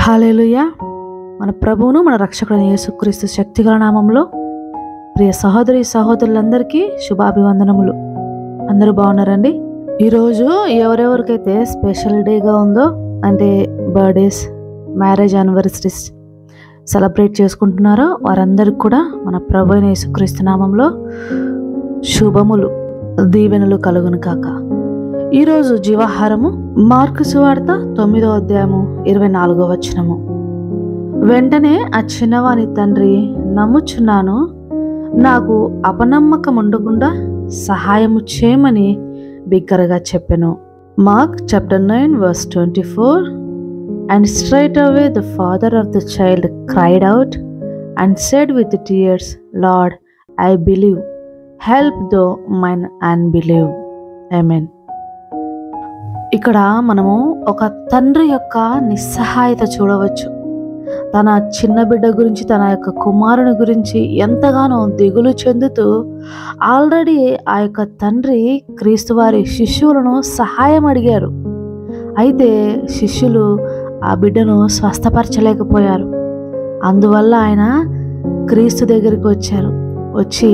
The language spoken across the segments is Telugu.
హల్లెలూయా. మన ప్రభువును మన రక్షకుడైన యేసుక్రీస్తు శక్తిగల నామంలో ప్రియ సహోదరి సహోదరులందరికీ శుభాభివందనములు. అందరూ బాగున్నారండి? ఈరోజు ఎవరెవరికైతే స్పెషల్ డేగా ఉందో, అంటే బర్త్డేస్, మ్యారేజ్ యానివర్సరీస్ సెలబ్రేట్ చేసుకుంటున్నారో వారందరికీ కూడా మన ప్రభు అయిన యేసుక్రీస్తు నామంలో శుభములు, దీవెనలు కలుగును కాక. ఈరోజు జీవాహారము మార్కు సువార్త 9వ అధ్యాయము 24వ వచనము. వెంటనే ఆ చిన్నవాని తండ్రి, నమ్ముచున్నాను, నాకు అపనమ్మకం ఉండకుండా సహాయము చేయమని బిగ్గరగా చెప్పెను. Mark chapter 9 verse 24. And straightway the father of the child cried out and said with tears, Lord, I believe, help thou mine unbelief. Amen. ఇక్కడ మనము ఒక తండ్రి యొక్క నిస్సహాయత చూడవచ్చు. తన చిన్న బిడ్డ గురించి, తన యొక్క కుమారుని గురించి ఎంతగానో దిగులు చెందుతూ ఆల్రెడీ ఆ యొక్క తండ్రి క్రీస్తు వారి శిష్యులను సహాయం అడిగారు. అయితే శిష్యులు ఆ బిడ్డను స్వస్థపరచలేకపోయారు. అందువల్ల ఆయన క్రీస్తు దగ్గరికి వచ్చారు. వచ్చి,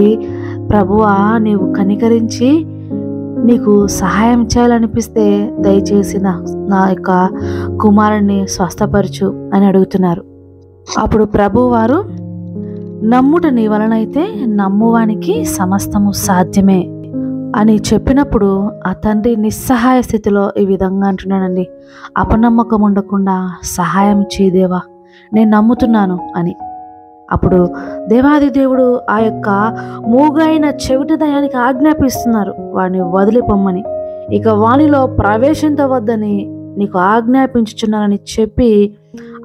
ప్రభువా, నీవు కనికరించి నీకు సహాయం చేయాలనిపిస్తే దయచేసి నా యొక్క కుమారుణ్ణి స్వస్థపరచు అని అడుగుతున్నారు. అప్పుడు ప్రభువారు, నమ్ముట నీ వలనైతే నమ్మువానికి సమస్తము సాధ్యమే అని చెప్పినప్పుడు ఆ తండ్రి నిస్సహాయ స్థితిలో ఈ విధంగా అంటున్నాడండి, అపనమ్మకం ఉండకుండా సహాయం చేయదేవా, నేను నమ్ముతున్నాను అని. అప్పుడు దేవాది దేవుడు ఆ యొక్క మూగైన చెవిటి దయానికి ఆజ్ఞాపిస్తున్నారు, వాడిని వదిలిపోమ్మని, ఇక వానిలో ప్రవేశించవద్దని నీకు ఆజ్ఞాపించుచున్నానని చెప్పి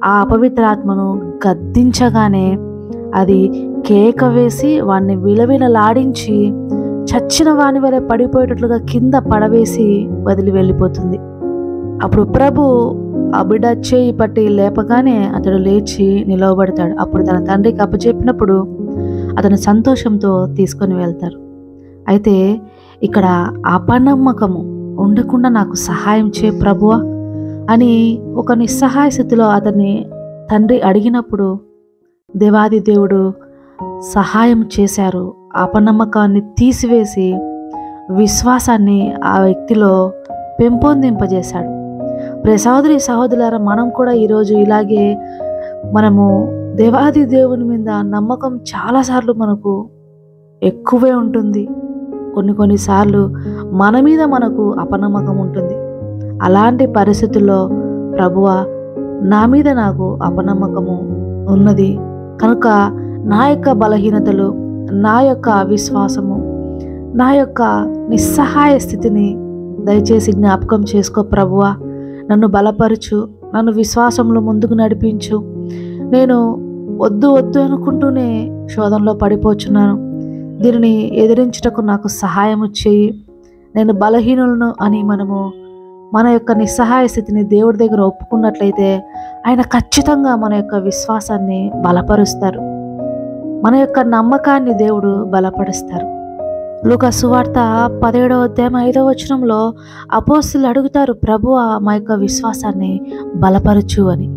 ఆ అపవిత్రాత్మను గద్దించగానే అది కేక వేసి వాడిని విలవిలలాడించి చచ్చిన వాని వలె పడిపోయేటట్లుగా కింద పడవేసి వదిలి వెళ్ళిపోతుంది. అప్పుడు ప్రభు ఆ బిడ్డ చేయి పట్టి లేపగానే అతడు లేచి నిలవబడతాడు. అప్పుడు తన తండ్రికి అప్పచెప్పినప్పుడు అతను సంతోషంతో తీసుకొని వెళ్తారు. అయితే ఇక్కడ అపనమ్మకము ఉండకుండా నాకు సహాయం చేయ ప్రభువా అని ఒక నిస్సహాయ స్థితిలో అతన్ని తండ్రి అడిగినప్పుడు దేవాది దేవుడు సహాయం చేశారు. అపనమ్మకాన్ని తీసివేసి విశ్వాసాన్ని ఆ వ్యక్తిలో పెంపొందింపజేశాడు. ప్రియ సహోదరి సహోదరులారా, మనం కూడా ఈరోజు ఇలాగే మనము దేవాది దేవుని మీద నమ్మకం చాలాసార్లు మనకు ఎక్కువే ఉంటుంది. కొన్నిసార్లు మన మీద మనకు అపనమ్మకం ఉంటుంది. అలాంటి పరిస్థితుల్లో ప్రభువా, నా మీద నాకు అపనమ్మకము ఉన్నది కనుక నా యొక్క బలహీనతలు, నా యొక్క అవిశ్వాసము, నా యొక్క నిస్సహాయ స్థితిని దయచేసి జ్ఞాపకం చేసుకో ప్రభువా, నన్ను బలపరచు, నన్ను విశ్వాసంలో ముందుకు నడిపించు. నేను వద్దు వద్దు అనుకుంటూనే శోధనలో పడిపోచున్నాను, దీనిని ఎదిరించుటకు నాకు సహాయము చేయి, నేను బలహీనులను అని మనము మన యొక్క నిస్సహాయ స్థితిని దేవుడి దగ్గర ఒప్పుకున్నట్లయితే ఆయన ఖచ్చితంగా మన యొక్క విశ్వాసాన్ని బలపరుస్తారు, మన యొక్క నమ్మకాన్ని దేవుడు బలపరుస్తారు. లూకా సువార్త 17వ అధ్యాయం 5వ వచనంలో అపోస్తలులు అడుగుతారు, ప్రభువా, మా యొక్క విశ్వాసాన్ని బలపరచు అని.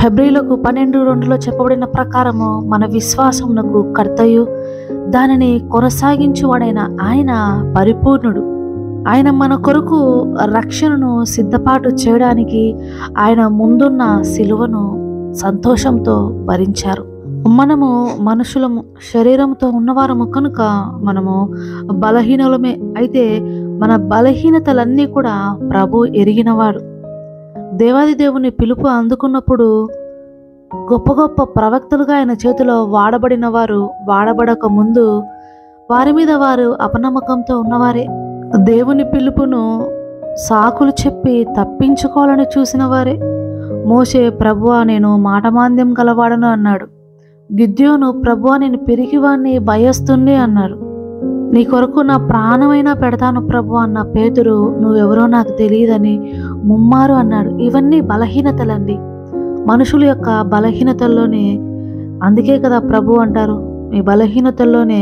హెబ్రీయులకు 12:2లో చెప్పబడిన ప్రకారము మన విశ్వాసమునకు కర్తయు దానిని కొనసాగించువాడైన ఆయన పరిపూర్ణుడు. ఆయన మన కొరకు రక్షణను సిద్ధపాటు చేయడానికి ఆయన ముందున్న సిలువను సంతోషంతో భరించారు. మనము మనుషులము, శరీరంతో ఉన్నవారము కనుక మనము బలహీనులమే. అయితే మన బలహీనతలన్నీ కూడా ప్రభు ఎరిగినవాడు. దేవాది దేవుని పిలుపు అందుకున్నప్పుడు గొప్ప గొప్ప ప్రవక్తలుగా ఆయన చేతిలో వాడబడిన వారు, వాడబడక ముందు వారి మీద వారు అపనమ్మకంతో ఉన్నవారే. దేవుని పిలుపును సాకులు చెప్పి తప్పించుకోవాలని చూసిన వారే. మోషే, ప్రభువా, నేను మాటమాంద్యం గలవాడను అన్నాడు. గిద్యోను, ప్రభువా, నేను పిరికివాణ్ణి, భయస్తుణ్ణి అన్నాడు. నీ కొరకు నా ప్రాణమైనా పెడతాను ప్రభు అన్న పేతురు, నువ్వెవరో నాకు తెలియదని ముమ్మారు అన్నాడు. ఇవన్నీ బలహీనతలండి, మనుషుల యొక్క బలహీనతల్లోనే. అందుకే కదా ప్రభు అంటారు, మీ బలహీనతల్లోనే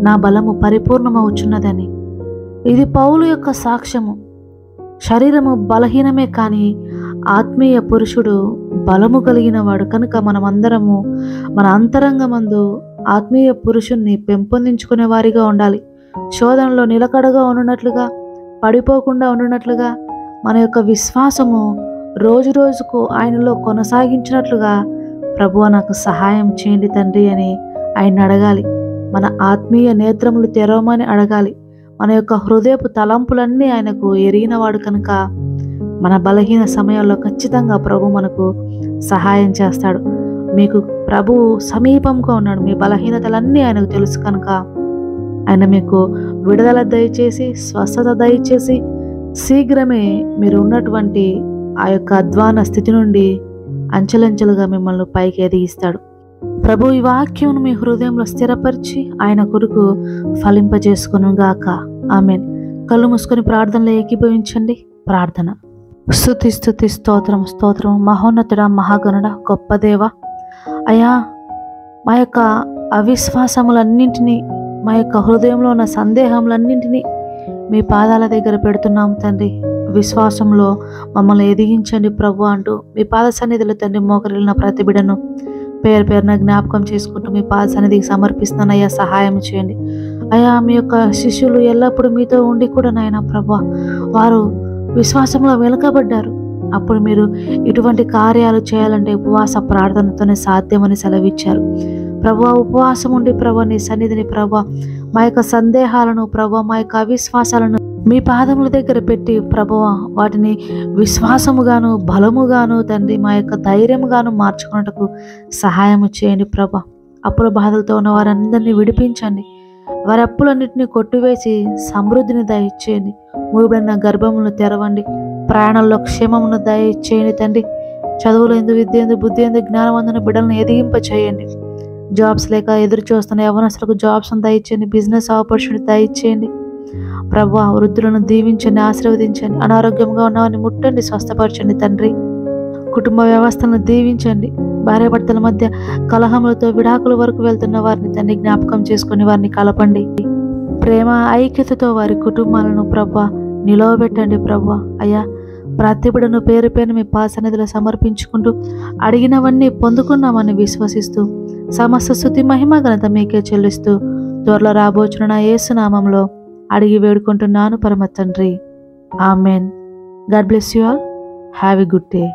నా బలము పరిపూర్ణమవుచున్నదని. ఇది పౌలు యొక్క సాక్ష్యము. శరీరము బలహీనమే కానీ ఆత్మీయ పురుషుడు బలము కలిగిన వాడు కనుక మనమందరము మన అంతరంగమందు ఆత్మీయ పురుషుణ్ణి పెంపొందించుకునే వారిగా ఉండాలి. శోధనలో నిలకడగా ఉండునట్లుగా, పడిపోకుండా ఉండునట్లుగా, మన యొక్క విశ్వాసము రోజు రోజుకు ఆయనలో కొనసాగించినట్లుగా ప్రభువా నాకు సహాయం చేయండి తండ్రి అని ఆయన అడగాలి. మన ఆత్మీయ నేత్రములు తెరవమని అడగాలి. మన యొక్క హృదయపు తలంపులన్నీ ఆయనకు ఎరిగినవాడు కనుక మన బలహీన సమయాల్లో ఖచ్చితంగా ప్రభు మనకు సహాయం చేస్తాడు. మీకు ప్రభు సమీపంగా ఉన్నాడు. మీ బలహీనతలన్నీ ఆయనకు తెలుసు కనుక ఆయన మీకు విడుదల దయచేసి, స్వస్థత దయచేసి, శీఘ్రమే మీరు ఉన్నటువంటి ఆ యొక్క అధ్వాన స్థితి నుండి అంచెలంచెలుగా మిమ్మల్ని పైకి ఎదిగిస్తాడు. ప్రభు ఈ వాక్యం మీ హృదయంలో స్థిరపరిచి ఆయన కొరకు ఫలింపజేసుకొను గాక. ఆమేన్. కళ్ళు మూసుకొని ప్రార్థనలో ఏకీభవించండి. ప్రార్థన. స్తుతి స్తుతి స్తోత్రం స్తోత్రం మహోన్నతుడా, మహాగణుడ, గొప్ప దేవ, అయ్యా మా యొక్క అవిశ్వాసములన్నింటినీ, మా యొక్క హృదయంలో ఉన్న సందేహములన్నింటినీ మీ పాదాల దగ్గర పెడుతున్నాము తండ్రి. విశ్వాసంలో మమ్మల్ని ఎదిగించండి ప్రభు అంటూ మీ పాద సన్నిధిలో తండ్రి మోకరిల్లిన ప్రతి బిడ్డను పేరు పేరున జ్ఞాపకం చేసుకుంటూ మీ పాద సన్నిధికి సమర్పిస్తున్నాను. అయ్యా సహాయం చేయండి. అయ్యా మీ యొక్క శిష్యులు ఎల్లప్పుడూ మీతో ఉండి కూడా నాయన ప్రభు వారు విశ్వాసంలో వెనుకబడ్డారు. అప్పుడు మీరు ఇటువంటి కార్యాలు చేయాలంటే ఉపవాస ప్రార్థనతోనే సాధ్యమని సెలవిచ్చారు. ప్రభు ఉపవాసం ఉండి ప్రభు నీ సన్నిధిని ప్రభు మా యొక్క సందేహాలను ప్రభు మా యొక్క అవిశ్వాసాలను మీ పాదముల దగ్గర పెట్టి ప్రభు వాటిని విశ్వాసముగాను బలముగాను తండ్రి మా యొక్క ధైర్యముగాను మార్చుకున్నట్టుకు సహాయము చేయండి ప్రభు. అప్పుల బాధలతో ఉన్న వారందరినీ విడిపించండి. వారి అప్పులన్నింటినీ కొట్టివేసి సమృద్ధిని దయచేయండి. మూయబడిన గర్భములను తెరవండి. ప్రయాణంలో క్షేమమును దయచేయండి తండ్రి. చదువులు ఎందు, విద్య ఎందు, బుద్ధి ఎందు, జ్ఞానవంతున బిడ్డలను ఎదిగింప చేయండి. జాబ్స్ లేక ఎదురు చూస్తున్న యవనస్తులకు జాబ్స్ను దయచేయండి. బిజినెస్ ఆపర్చునిటీ దయచేయండి ప్రభు. వృద్ధులను దీవించండి, ఆశీర్వదించండి. అనారోగ్యంగా ఉన్నవారిని ముట్టండి, స్వస్థపరచండి తండ్రి. కుటుంబ వ్యవస్థలను దీవించండి. భార్యాభర్తల మధ్య కలహములతో విడాకుల వరకు వెళ్తున్న వారిని తండ్రి జ్ఞాపకం చేసుకుని వారిని కలపండి. ప్రేమ ఐక్యతతో వారి కుటుంబాలను ప్రభు నిలవబెట్టండి ప్రభు. అయ్యా ప్రతి బిడ్డను పేరు పేరు మీ పాద సన్నిధిలో సమర్పించుకుంటూ అడిగినవన్నీ పొందుకున్నామని విశ్వసిస్తూ సమస్త స్తుతి మహిమ ఘనత మీకే చెల్లిస్తూ త్వరలో రాబోచున్న నా యేసు నామంలో అడిగి వేడుకుంటున్నాను పరమ తండ్రి. Amen. God bless you all. Have a good day.